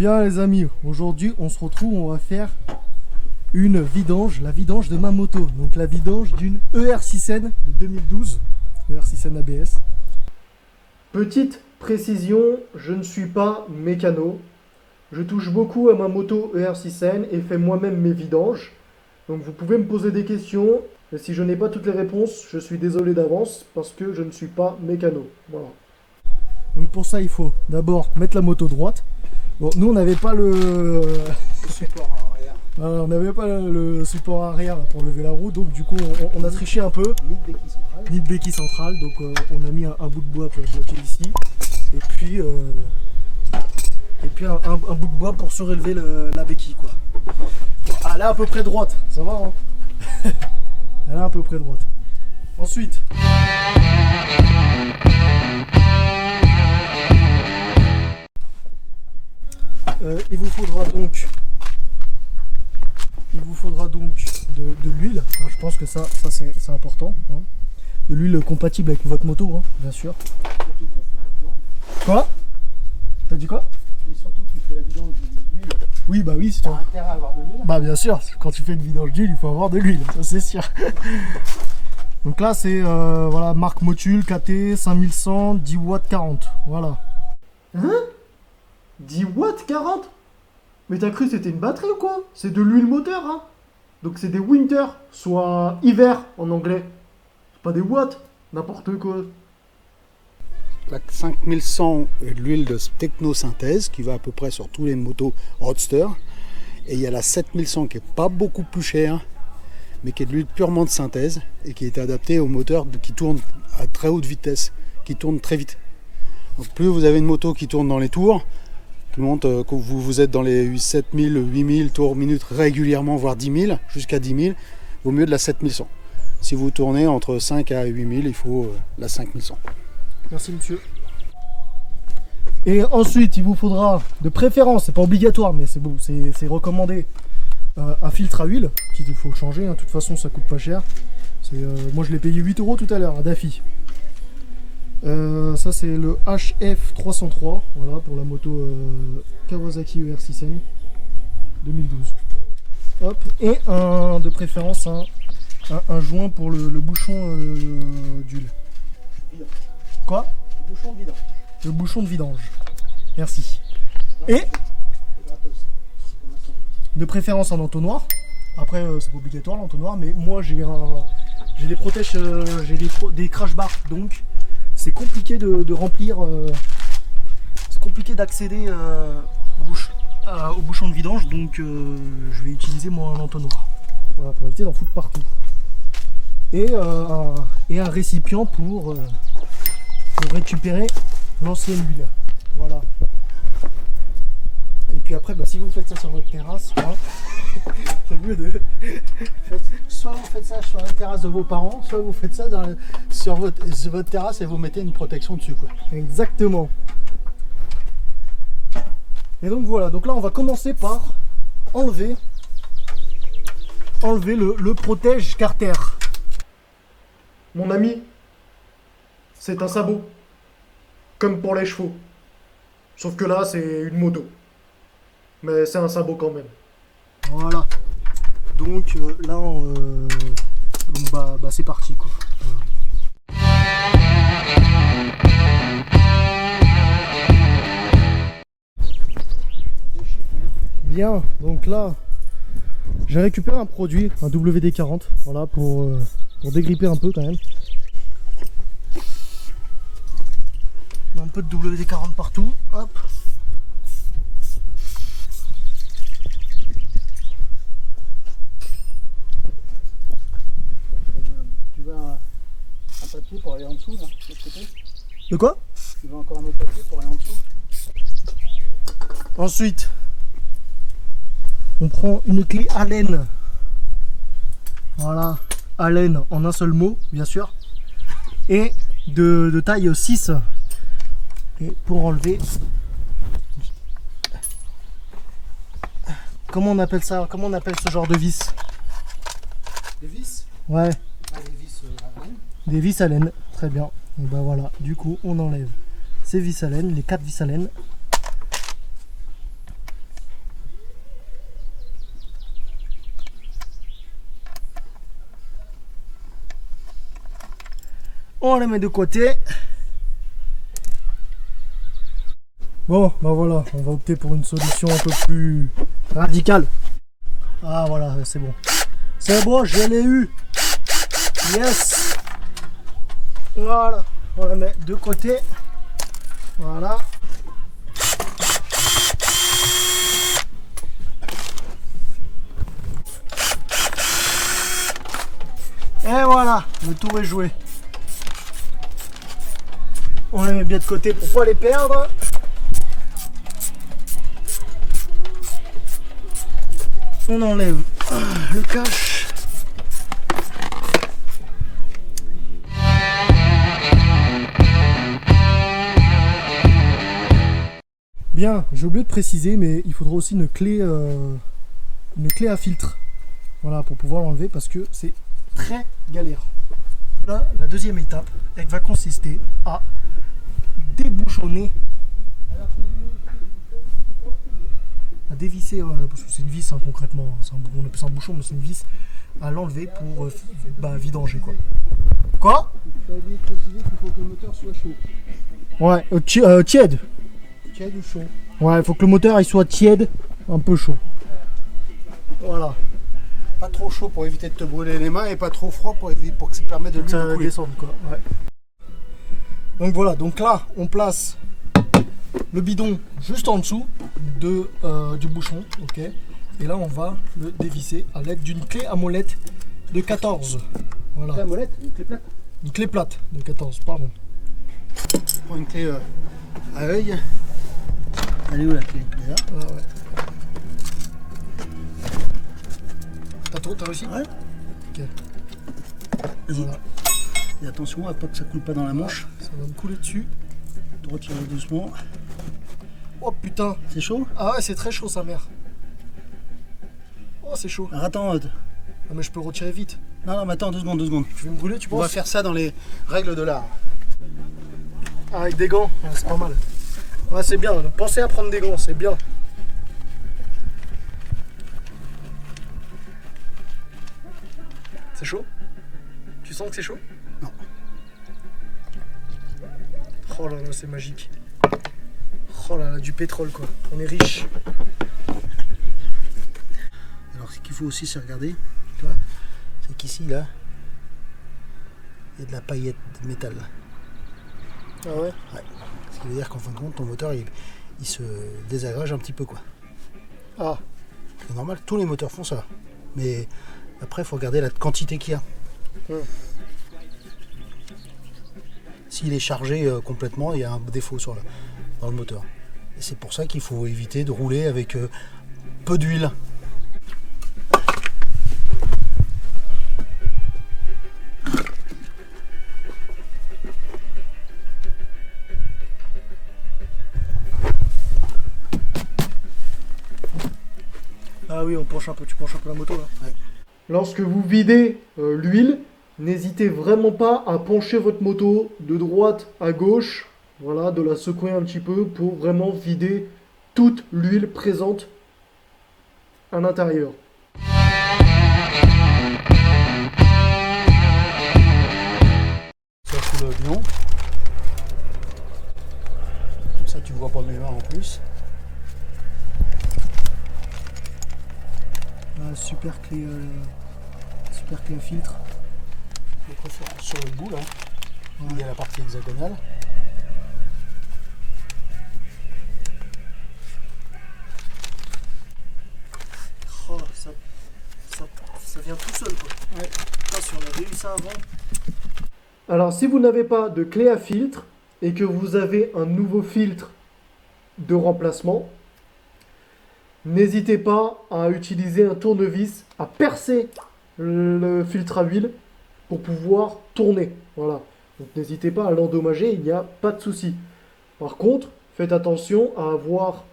Bien les amis, aujourd'hui on se retrouve, on va faire une vidange, la vidange de ma moto. Donc la vidange d'une ER6N de 2012, ER6N ABS. Petite précision, je ne suis pas mécano. Je touche beaucoup à ma moto ER6N et fais moi-même mes vidanges. Donc vous pouvez me poser des questions. Et si je n'ai pas toutes les réponses, je suis désolé d'avance parce que je ne suis pas mécano. Voilà. Donc pour ça il faut d'abord mettre la moto droite. Bon, nous on n'avait pas le support arrière. On n'avait pas le support arrière pour lever la roue, donc du coup on a triché un peu. Ni de béquille centrale. Ni de béquille centrale, donc on a mis un bout de bois pour bloquer ici. Et puis un bout de bois pour surélever la béquille quoi. Bon, elle est à peu près droite, ça va hein. Elle est à peu près droite. Ensuite. Il vous faudra donc de l'huile. Je pense que ça c'est important. Hein. De l'huile compatible avec votre moto, hein, bien sûr. Quoi? T'as dit quoi? Et surtout que tu fais la vidange d'huile. Oui, bah oui, c'est t'as intérêt à avoir de l'huile. Bah bien sûr, quand tu fais une vidange d'huile, il faut avoir de l'huile, ça c'est sûr. Donc là c'est voilà, marque Motul KT 5100 10 watts 40. Voilà. Hein? 10 watts 40? Mais t'as cru que c'était une batterie ou quoi? C'est de l'huile moteur, hein? Donc c'est des winter, soit hiver en anglais. C'est pas des watts, n'importe quoi. La 5100 est de l'huile de technosynthèse qui va à peu près sur tous les motos roadster. Et il y a la 7100 qui est pas beaucoup plus chère, mais qui est de l'huile purement de synthèse et qui est adaptée aux moteurs qui tournent à très haute vitesse, qui tournent très vite. Donc plus vous avez une moto qui tourne dans les tours, qui monte, que vous êtes dans les 7000, 8000 tours minutes régulièrement, voire 10 000, jusqu'à 10 000, vaut mieux de la 7100. Si vous tournez entre 5 à 8000, il faut la 5100. Merci monsieur. Et ensuite, il vous faudra, de préférence, c'est pas obligatoire, mais c'est bon, c'est recommandé, un filtre à huile qu'il faut changer. Hein. De toute façon, ça coûte pas cher. Moi, je l'ai payé 8 € tout à l'heure à Daffy. Ça, c'est le HF303, voilà, pour la moto Kawasaki ER6N 2012. Hop, et de préférence un joint pour le bouchon d'huile. Quoi? Le bouchon de vidange. Le bouchon de vidange. Merci. Et de préférence un entonnoir. Après c'est pas obligatoire l'entonnoir, mais moi j'ai des protèges, des crash bars, donc c'est compliqué de remplir. C'est compliqué d'accéder au bouchon de vidange, donc je vais utiliser moi un entonnoir. Voilà, pour éviter d'en foutre partout. Et un récipient pour récupérer l'ancienne huile. Voilà. Et puis après, bah, si vous faites ça sur votre terrasse, hein, c'est mieux de... Soit vous faites ça sur la terrasse de vos parents, soit vous faites ça sur votre terrasse et vous mettez une protection dessus, quoi. Exactement. Et donc voilà, donc là on va commencer par enlever le protège carter. Mon ami, c'est un sabot. Comme pour les chevaux. Sauf que là, c'est une moto. Mais c'est un sabot quand même. Voilà. Donc là, bah, c'est parti quoi. Voilà. Bien, donc là, j'ai récupéré un produit, un WD-40, voilà, pour dégripper un peu quand même. Un peu de WD-40 partout, hop. Tu veux un papier pour aller en dessous, là, de l'autre côté? De quoi? Tu veux encore un autre papier pour aller en dessous? Ensuite, on prend une clé Allen. Voilà, Allen en un seul mot, bien sûr. Et de taille 6. Et pour enlever, comment on appelle ça? Comment on appelle ce genre de vis? Des vis? Ouais. Ah, des vis Allen. Des vis Allen, très bien. Et ben voilà, du coup on enlève ces vis Allen, les 4 vis Allen. On les met de côté. Bon, bah voilà, on va opter pour une solution un peu plus radicale. Ah voilà, c'est bon. C'est bon, je l'ai eu. Yes. Voilà, on la met de côté. Voilà. Et voilà, le tour est joué. On les met bien de côté pour pas les perdre. On enlève le cache. Bien, j'ai oublié de préciser, mais il faudra aussi une clé à filtre. Voilà, pour pouvoir l'enlever parce que c'est très galère. Là, la deuxième étape, elle va consister à débouchonner, à dévisser, parce que c'est une vis hein, concrètement, on appelle ça un bouchon, mais c'est une vis, à l'enlever pour vidanger quoi. Quoi? Tu as oublié de préciser qu'il faut que le moteur soit chaud. Ouais, tiède. Tiède ou chaud? Ouais, il faut que le moteur il soit tiède, un peu chaud. Voilà. Pas trop chaud pour éviter de te brûler les mains et pas trop froid pour que ça permette de Ça couler. descende quoi. Ouais. Donc voilà, donc là on place le bidon juste en dessous du bouchon, ok. Et là on va le dévisser à l'aide d'une clé à molette de 14. Voilà. La molette, une clé plate. Une clé plate de 14, pardon. Je prends une clé à œil. Elle est où la clé? Là. Ah ouais. T'as réussi? Ouais. Ok. Vas-y. Voilà. Et attention à pas que ça coule pas dans la manche. Ça va me couler dessus. Tu retires doucement. Oh putain. C'est chaud? Ah ouais, c'est très chaud sa mère. Oh c'est chaud. Alors attends. Ah mais je peux le retirer vite. Non, mais attends 2 secondes. Je vais me brûler, tu On va penses? faire ça dans les règles de l'art. Ah, avec des gants, ouais, c'est pas mal. Ouais, c'est bien. Pensez à prendre des gants, c'est bien. C'est chaud? Tu sens que c'est chaud? Non. Oh là là, c'est magique. Oh là là, du pétrole quoi. On est riche. Alors ce qu'il faut aussi c'est regarder, tu vois, c'est qu'ici là, il y a de la paillette de métal. Ah ouais? Ouais. Ce qui veut dire qu'en fin de compte ton moteur il se désagrège un petit peu quoi. Ah. C'est normal, tous les moteurs font ça. Mais après il faut regarder la quantité qu'il y a. S'il est chargé complètement, il y a un défaut dans le moteur. Et c'est pour ça qu'il faut éviter de rouler avec peu d'huile. Ah oui, on penche un peu, tu penches un peu la moto là. Ouais. Lorsque vous videz l'huile, n'hésitez vraiment pas à pencher votre moto de droite à gauche, voilà, de la secouer un petit peu pour vraiment vider toute l'huile présente à l'intérieur. Ça sous le bidon. Comme ça tu vois pas mes mains en plus. Ah, super clé à filtre. Je préfère sur le bout là, où il y a la partie hexagonale. Oh, ça vient tout seul quoi. Ouais. Putain, si on avait eu ça avant. Alors si vous n'avez pas de clé à filtre et que vous avez un nouveau filtre de remplacement, n'hésitez pas à utiliser un tournevis, à percer le filtre à huile pour pouvoir tourner. Voilà. Donc n'hésitez pas à l'endommager, il n'y a pas de souci. Par contre, faites attention à avoir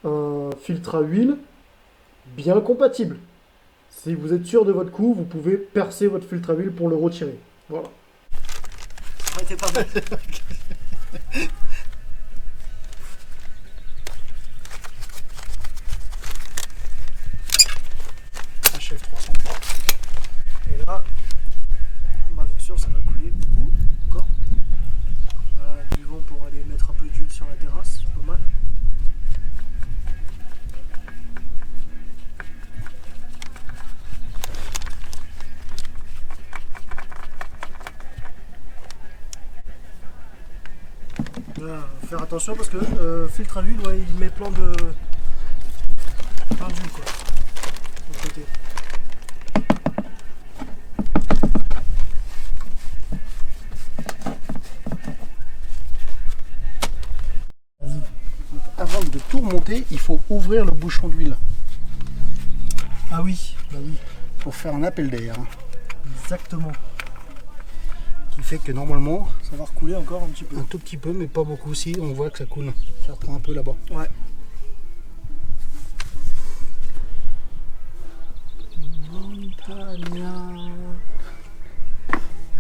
un filtre à huile bien compatible. Si vous êtes sûr de votre coup, vous pouvez percer votre filtre à huile pour le retirer. Voilà. Ça n'était pas mal. HF303. Et là, bah bien sûr, ça va couler. couler beaucoup encore. Du vent pour aller mettre un peu d'huile sur la terrasse, c'est pas mal. Voilà, faire attention parce que filtre à l'huile, ouais, il met plein d'huile quoi. De côté. Avant de tout remonter, il faut ouvrir le bouchon d'huile Ah oui, bah oui, pour faire un appel d'air. exactement. Qui fait que normalement, Ça va recouler encore un petit peu. un tout petit peu, mais pas beaucoup aussi, on voit que ça coule. Ça reprend un peu là-bas. Ouais.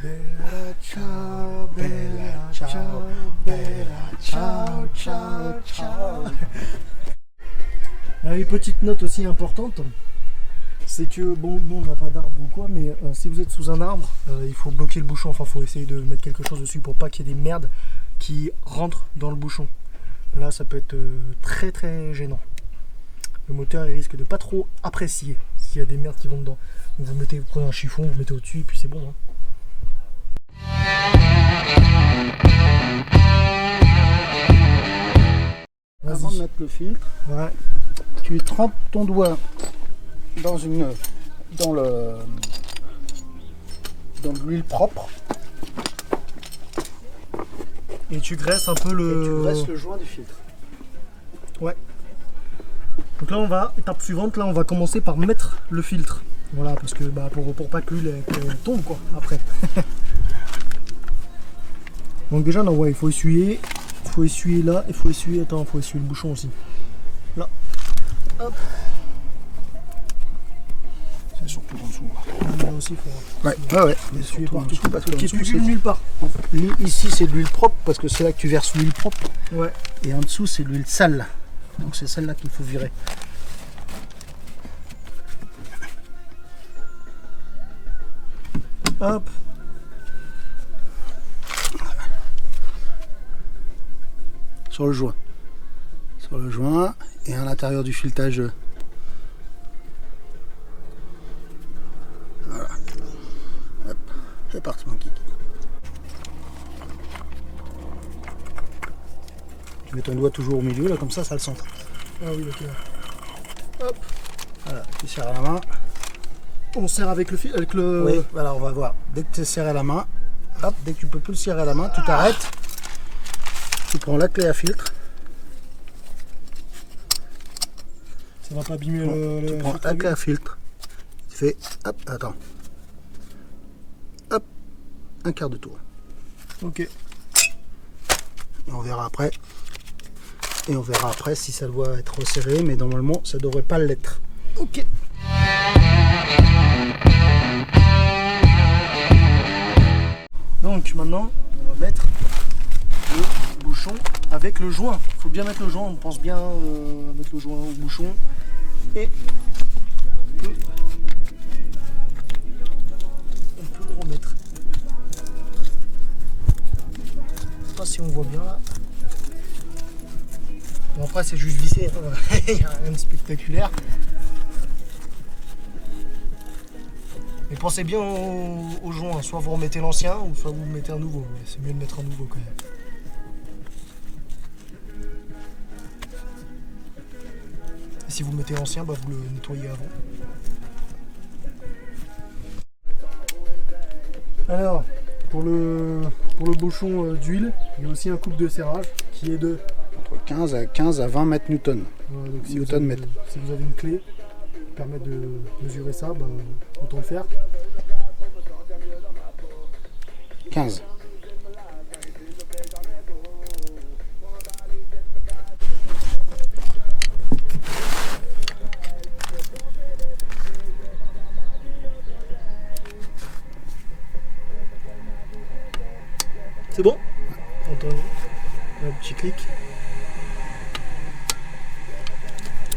Bella ciao, bella ciao, bella ciao, ciao, ciao. Une petite note aussi importante, c'est que bon, nous on n'a pas d'arbre ou quoi, mais si vous êtes sous un arbre, il faut bloquer le bouchon. Enfin, il faut essayer de mettre quelque chose dessus pour pas qu'il y ait des merdes qui rentrent dans le bouchon. Là, ça peut être très très gênant. Le moteur il risque de pas trop apprécier s'il y a des merdes qui vont dedans. Donc vous prenez un chiffon, vous mettez au-dessus et puis c'est bon. Hein. Avant de mettre le filtre, Ouais. tu trempes ton doigt dans de l'huile propre Et tu graisses un peu et tu le... graisses le joint du filtre. Ouais. Donc là on va, étape suivante, là on va commencer par mettre le filtre. Voilà, parce que bah, pour pas que l'huile elle tombe quoi, après. Donc déjà non, ouais, il faut essuyer là, il faut essuyer, attends, il faut essuyer le bouchon aussi. Là. Hop. C'est surtout en dessous. Là aussi il faut... Ouais. Mais essuyer surtout en partout. dessous, parce que Qu'il y ait en plus dessous, d'huile nulle part. ici c'est de l'huile propre parce que c'est là que tu verses l'huile propre. Ouais. Et en dessous c'est de l'huile sale. Donc c'est celle-là qu'il faut virer. Hop. Sur le joint. Sur le joint et à l'intérieur du filetage. Voilà. Hop. C'est parti mon kiki. Tu mets ton doigt toujours au milieu, là, comme ça le centre. Ah oui, ok. Hop. Voilà, tu serres à la main. On serre avec le fil, avec le... Oui, voilà, on va voir. Dès que tu es serré à la main, hop, dès que tu peux plus le serrer à la main, tu t'arrêtes. Tu prends la clé à filtre. Ça va pas abîmer Tu le prends filtre la à clé huile. à filtre. Tu fais, hop, attends. Hop, un quart de tour. Ok. Et on verra après. Et on verra après si ça doit être resserré, mais normalement ça devrait pas l'être. Ok. Donc maintenant, on va mettre le bouchon avec le joint. Il faut bien mettre le joint, on pense bien mettre le joint au bouchon. Et on peut le remettre. Je sais pas si on voit bien là. Bon, après c'est juste vissé, hein. Il n'y a rien de spectaculaire. Mais pensez bien au joint, soit vous remettez l'ancien ou soit vous mettez un nouveau, mais c'est mieux de mettre un nouveau quand même. Et si vous mettez l'ancien, bah vous le nettoyez avant. Alors, pour le bouchon d'huile, il y a aussi un couple de serrage qui est de... Entre 15 à 20 mètres Newton. Voilà, donc si, Newton vous avez, mètre. si vous avez une clé qui permet de mesurer ça, bah, autant le faire. 15. C'est bon? Entendu. Un petit clic.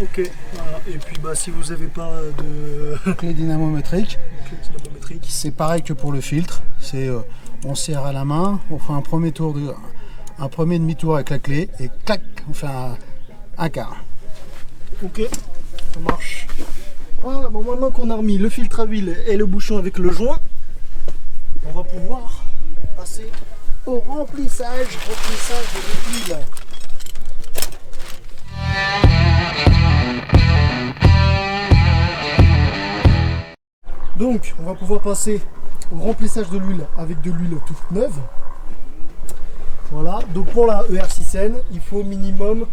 Ok, voilà. Et puis bah si vous n'avez pas de Clé dynamométrique. clé dynamométrique, C'est pareil que pour le filtre. C'est on serre à la main, on fait un premier demi-tour avec la clé et clac, on fait un quart. Ok, ça marche. Voilà, bon, maintenant qu'on a remis le filtre à huile et le bouchon avec le joint, on va pouvoir passer au remplissage de l'huile. Donc, on va pouvoir passer au remplissage de l'huile avec de l'huile toute neuve. Voilà, donc pour la ER6N, il faut minimum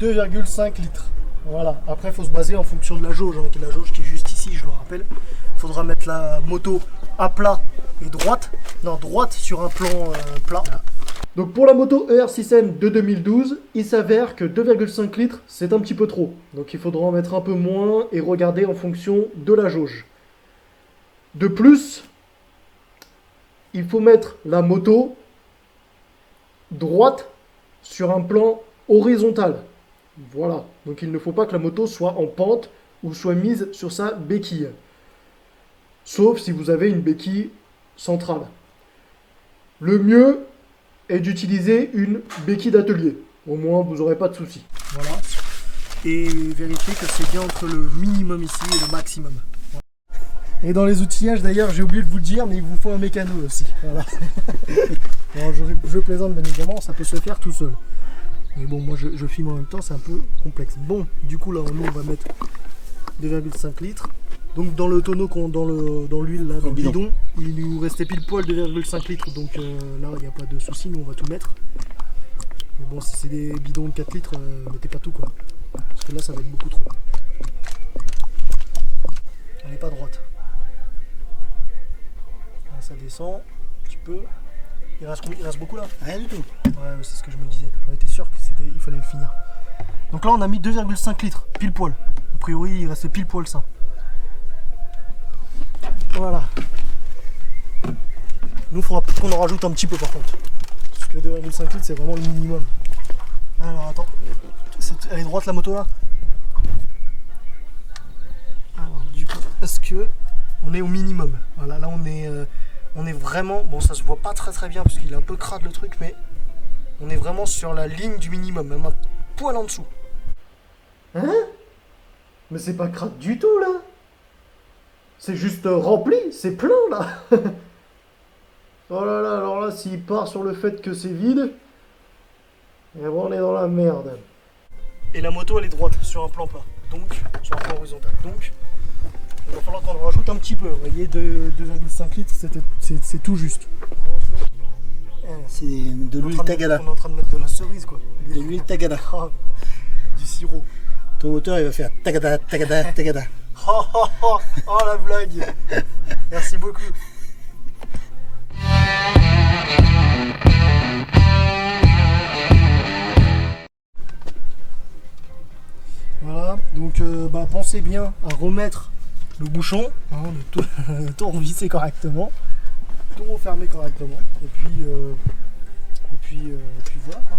2,5 litres. Voilà, après il faut se baser en fonction de la jauge, hein, la jauge qui est juste ici, je le rappelle. Il faudra mettre la moto à plat et droite, non droite sur un plan plat. Donc pour la moto ER6N de 2012, il s'avère que 2,5 litres c'est un petit peu trop. Donc il faudra en mettre un peu moins et regarder en fonction de la jauge. De plus, il faut mettre la moto droite sur un plan horizontal. Voilà, donc il ne faut pas que la moto soit en pente ou soit mise sur sa béquille. Sauf si vous avez une béquille centrale. Le mieux est d'utiliser une béquille d'atelier. Au moins, vous n'aurez pas de soucis. Voilà. Et vérifiez que c'est bien entre le minimum ici et le maximum. Voilà. Et dans les outillages, d'ailleurs, j'ai oublié de vous le dire, mais il vous faut un mécano aussi. Voilà. Bon, je plaisante, bien évidemment, ça peut se faire tout seul. Mais bon, moi je filme en même temps, c'est un peu complexe. Bon, du coup là, nous on va mettre 2,5 litres. Donc dans le tonneau, dans l'huile, là, dans le bidon, il nous restait pile poil 2,5 litres. Donc là, il n'y a pas de souci, nous on va tout mettre. Mais bon, si c'est des bidons de 4 litres, mettez pas tout quoi. Parce que là, ça va être beaucoup trop. Elle n'est pas droite. Là, ça descend un petit peu. Il reste beaucoup là? Rien du tout. Ouais, c'est ce que je me disais. J'en étais sûr qu'il fallait le finir. Donc là, on a mis 2,5 litres, pile poil. A priori, il reste pile poil ça. Voilà. Nous, il faudra peut-être qu'on en rajoute un petit peu par contre. Parce que 2,5 litres, c'est vraiment le minimum. Alors, attends. Elle est droite la moto là? Alors, du coup, est-ce que on est au minimum? Voilà, là, on est vraiment, bon ça se voit pas très bien parce qu'il est un peu crade le truc, mais on est vraiment sur la ligne du minimum, même un poil en dessous. Hein? Mais c'est pas crade du tout là. C'est juste rempli, c'est plein là. Oh là là, alors là s'il part sur le fait que c'est vide, et bon, on est dans la merde. Et la moto elle est droite sur un plan plat, donc sur un plan horizontal, donc il va falloir qu'on en rajoute un petit peu. Vous voyez, 2,5 litres, c'est tout juste. C'est de l'huile Tagada. On est en train de mettre de la cerise, quoi. De l'huile Tagada. Du sirop. Ton moteur, il va faire Tagada, Tagada, Tagada. Oh la blague. Merci beaucoup. Voilà, donc pensez bien à remettre le bouchon, hein, de tout revisser correctement, tout refermer correctement, et puis voilà quoi.